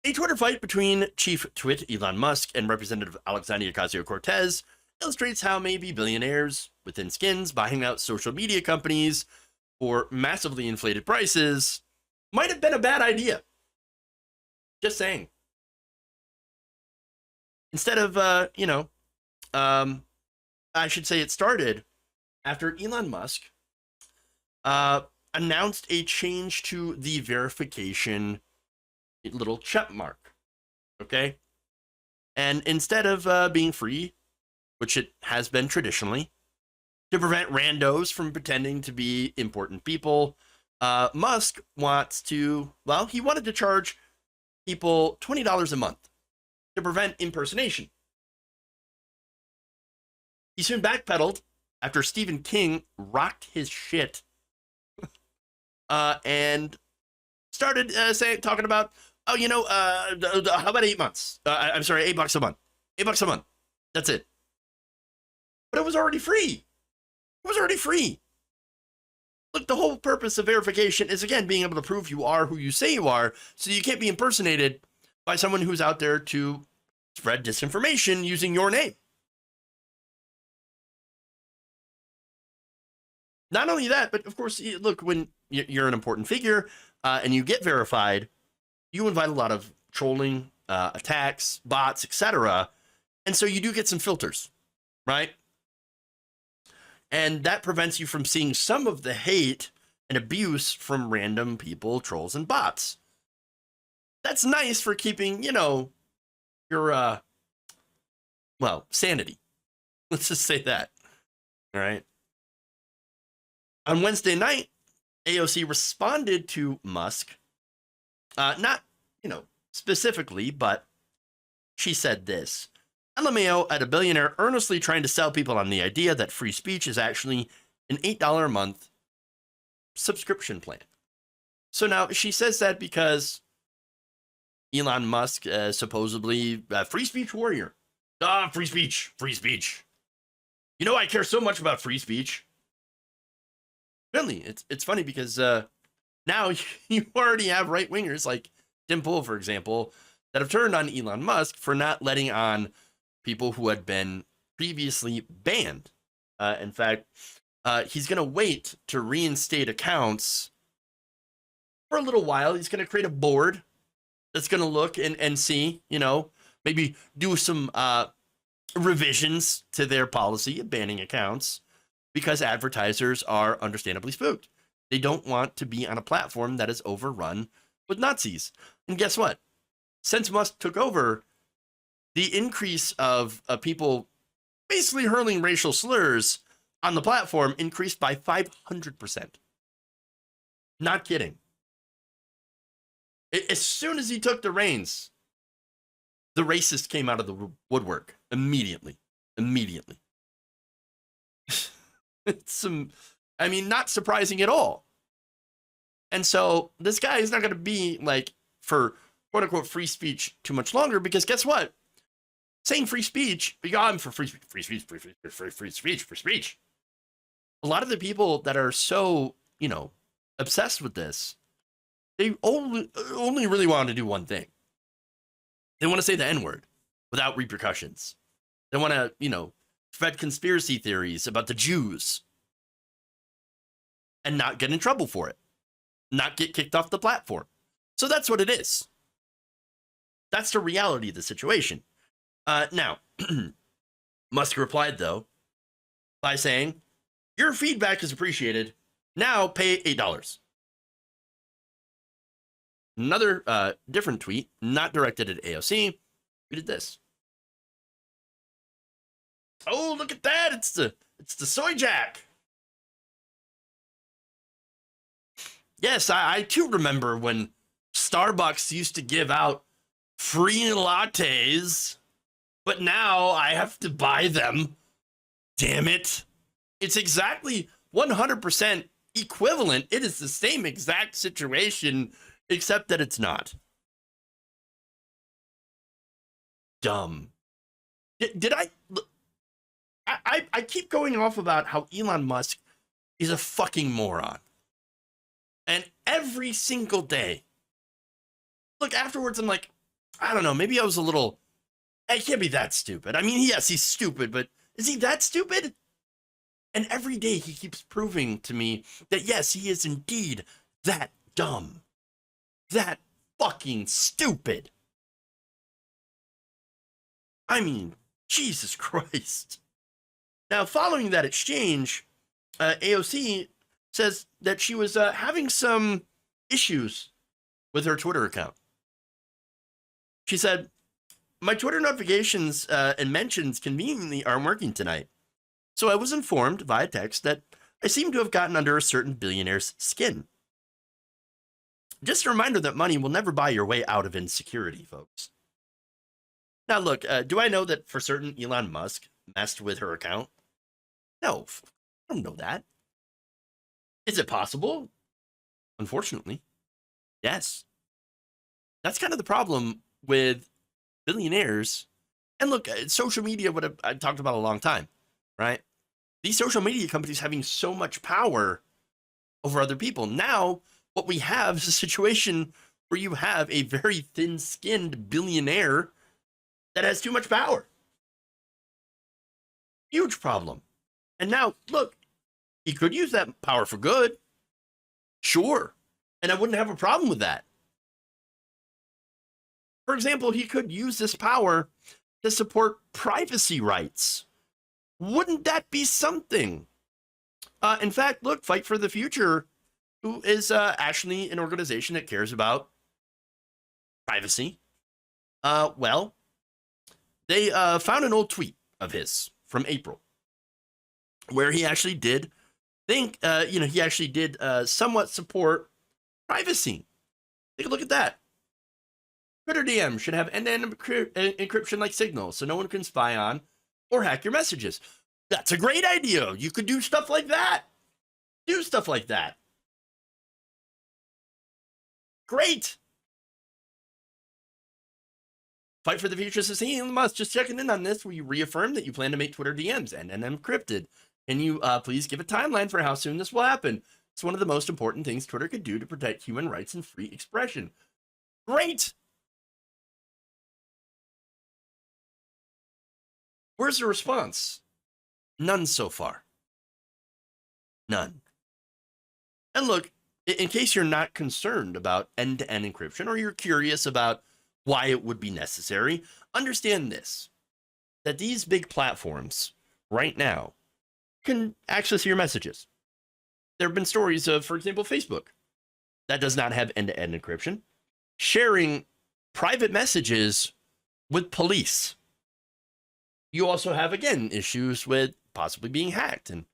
A Twitter fight between Chief Twit Elon Musk and Representative Alexandria Ocasio-Cortez illustrates how maybe billionaires with thin skins buying out social media companies for massively inflated prices might have been a bad idea. Just saying. Instead of, I should say it started after Elon Musk announced a change to the verification little check mark. Okay? And instead of being free, which it has been traditionally, to prevent randos from pretending to be important people, Musk wants to, well, he wanted to charge people $20 a month to prevent impersonation. He soon backpedaled after Stephen King rocked his shit and started talking about, how about 8 months? I'm sorry, $8 a month. $8 a month. That's it. But it was already free. It was already free. Look, the whole purpose of verification is, again, being able to prove you are who you say you are, so you can't be impersonated by someone who's out there to spread disinformation using your name. Not only that, but of course, look, when you're an important figure and you get verified, you invite a lot of trolling, attacks, bots, etc. And so you do get some filters, right? And that prevents you from seeing some of the hate and abuse from random people, trolls, and bots. That's nice for keeping, your, sanity. Let's just say that. All right. On Wednesday night, AOC responded to Musk, not, specifically, but she said this. LMAO at a billionaire earnestly trying to sell people on the idea that free speech is actually an $8 a month subscription plan. So now she says that because Elon Musk, supposedly a free speech warrior. Free speech, free speech. I care so much about free speech. Really, it's funny because now you already have right-wingers like Tim Pool, for example, that have turned on Elon Musk for not letting on people who had been previously banned. In fact, he's going to wait to reinstate accounts for a little while. He's going to create a board that's going to look and see, maybe do some revisions to their policy of banning accounts because advertisers are understandably spooked. They don't want to be on a platform that is overrun with Nazis. And guess what? Since Musk took over, the increase of people basically hurling racial slurs on the platform increased by 500%. Not kidding. As soon as he took the reins, the racist came out of the woodwork immediately. It's not surprising at all. And so this guy is not going to be like for quote unquote free speech too much longer, because guess what? Saying free speech, I'm for free speech. A lot of the people that are so, obsessed with this, they only really want to do one thing. They want to say the N-word without repercussions. They want to, spread conspiracy theories about the Jews and not get in trouble for it, not get kicked off the platform. So that's what it is. That's the reality of the situation. Now, Musk replied, though, by saying, your feedback is appreciated. Now pay $8. Another different tweet, not directed at AOC, tweeted this. Oh, look at that. It's the soy jack. Yes, I too remember when Starbucks used to give out free lattes, but now I have to buy them. Damn it. It's exactly 100% equivalent. It is the same exact situation, except that it's not. Dumb. Did I keep going off about how Elon Musk is a fucking moron. And every single day, look, afterwards I'm like, I don't know, maybe I was a little, I can't be that stupid. I mean, yes, he's stupid, but is he that stupid? And every day he keeps proving to me that yes, he is indeed that dumb, that fucking stupid. I mean, Jesus Christ. Now, following that exchange, AOC says that she was having some issues with her Twitter account. She said, my Twitter notifications and mentions conveniently aren't working tonight. So I was informed via text that I seem to have gotten under a certain billionaire's skin. Just a reminder that money will never buy your way out of insecurity, folks. Now, look, do I know that for certain Elon Musk messed with her account? No, I don't know that. Is it possible? Unfortunately, yes. That's kind of the problem with billionaires. And look, social media, what I've talked about a long time, right? These social media companies having so much power over other people. Now, what we have is a situation where you have a very thin-skinned billionaire that has too much power. Huge problem. And now, look, he could use that power for good. Sure. And I wouldn't have a problem with that. For example, he could use this power to support privacy rights. Wouldn't that be something? In fact, look, Fight for the Future, who is actually an organization that cares about privacy. Well, they found an old tweet of his from April, where he actually did think, he actually did somewhat support privacy. Take a look at that. Twitter DMs should have end-to-end encryption like Signal, so no one can spy on or hack your messages. That's a great idea. You could do stuff like that. Do stuff like that. Great. Fight for the Future says, hey, Elon Musk, just checking in on this. Will you reaffirm that you plan to make Twitter DMs end-to-end encrypted? Can you please give a timeline for how soon this will happen? It's one of the most important things Twitter could do to protect human rights and free expression. Great. Where's the response? None so far. None. And look, in case you're not concerned about end-to-end encryption or you're curious about why it would be necessary, understand this, that these big platforms right now can access your messages. There have been stories of, for example, Facebook, that does not have end-to-end encryption, sharing private messages with police. You also have, again, issues with possibly being hacked and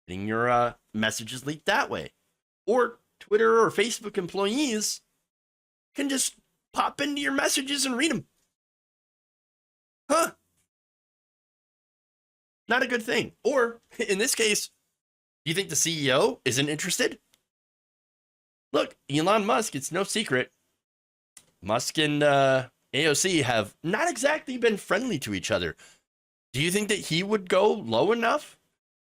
getting your messages leaked that way. Or Twitter or Facebook employees can just pop into your messages and read them. Huh? Not a good thing. Or, in this case, do you think the CEO isn't interested? Look, Elon Musk, it's no secret. Musk and AOC have not exactly been friendly to each other. Do you think that he would go low enough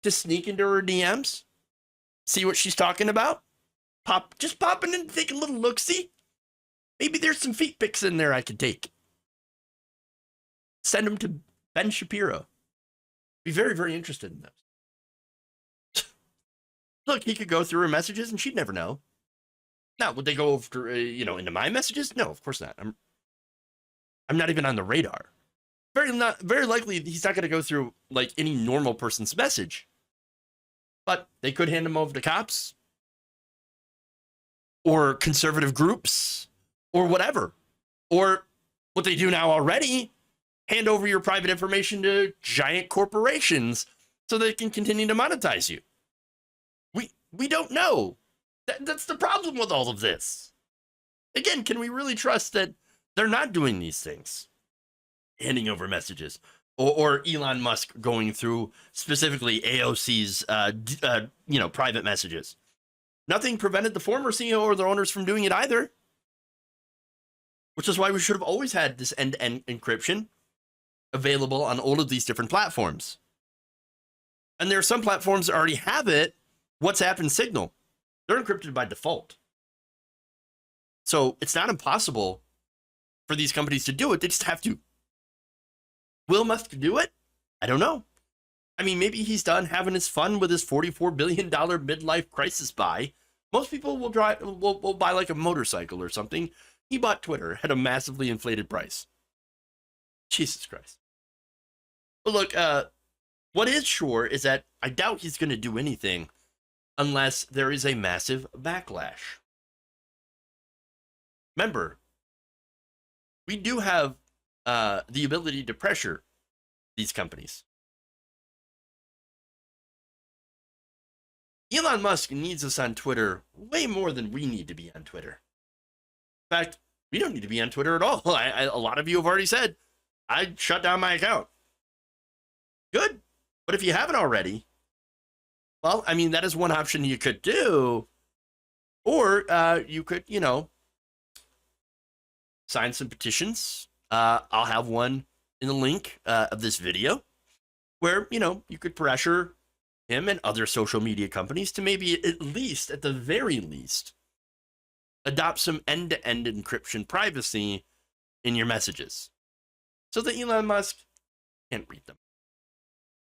to sneak into her DMs? See what she's talking about? Just pop in and take a little look-see. Maybe there's some feet pics in there I could take. Send them to Ben Shapiro. Be very, very interested in those. Look, he could go through her messages and she'd never know. Now, would they go over, into my messages? No, of course not. I'm not even on the radar. Very likely he's not going to go through like any normal person's message. But they could hand him over to cops or conservative groups or whatever. Or what they do now already, hand over your private information to giant corporations so they can continue to monetize you. We don't know. That's the problem with all of this. Again, can we really trust that they're not doing these things? Handing over messages, or Elon Musk going through specifically AOC's, private messages. Nothing prevented the former CEO or their owners from doing it either. Which is why we should have always had this end-to-end encryption available on all of these different platforms. And there are some platforms that already have it. WhatsApp and Signal, they're encrypted by default. So it's not impossible for these companies to do it. They just have to. Will Musk do it? I don't know. I mean, maybe he's done having his fun with his $44 billion midlife crisis buy. Most people will buy like a motorcycle or something. He bought Twitter at a massively inflated price. Jesus Christ. But look, what is sure is that I doubt he's going to do anything unless there is a massive backlash. Remember, we do have the ability to pressure these companies. Elon Musk needs us on Twitter way more than we need to be on Twitter. In fact, we don't need to be on Twitter at all. A lot of you have already said, I'd shut down my account. Good. But if you haven't already, well, I mean, that is one option you could do. Or you could, sign some petitions. I'll have one in the link of this video where, you could pressure him and other social media companies to maybe at the very least, adopt some end-to-end encryption privacy in your messages so that Elon Musk can't read them.